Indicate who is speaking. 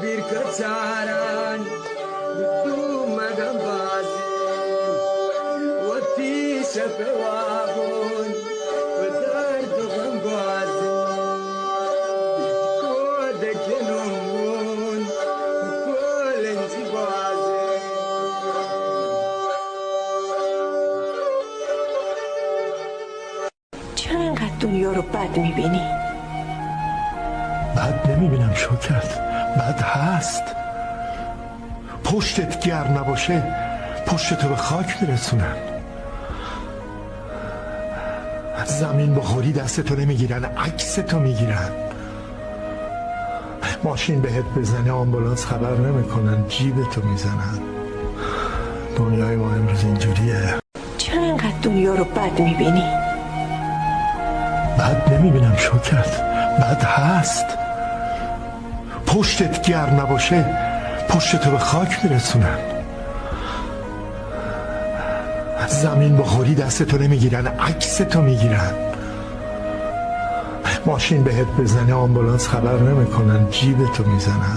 Speaker 1: birkaç aran Dudummadan bazen Wati şefevabun Vederduğun bazen Kode genumun Kolenci bazen
Speaker 2: چرا اینقدر دنیا رو بد میبینی؟
Speaker 3: بد نمیبینم شوکت، بد هست. پشتت گر نباشه پشتتو به خاک میرسونن. زمین بخوری دستتو نمیگیرن، عکستو میگیرن. ماشین بهت بزنه آمبولانس خبر نمیکنن، جیبتو میزنن. دنیای ما امروز اینجوریه.
Speaker 2: چرا اینقدر دنیا رو بد میبینی؟
Speaker 3: بد نمیبینم شوکت، بد هست. پشتت گر نباشه پشتتو به خاک میرسونن. زمین بخوری دستتو نمیگیرن، عکستو میگیرن. ماشین بهت بزنه آمبولانس خبر نمیکنن، جیبتو میزنن.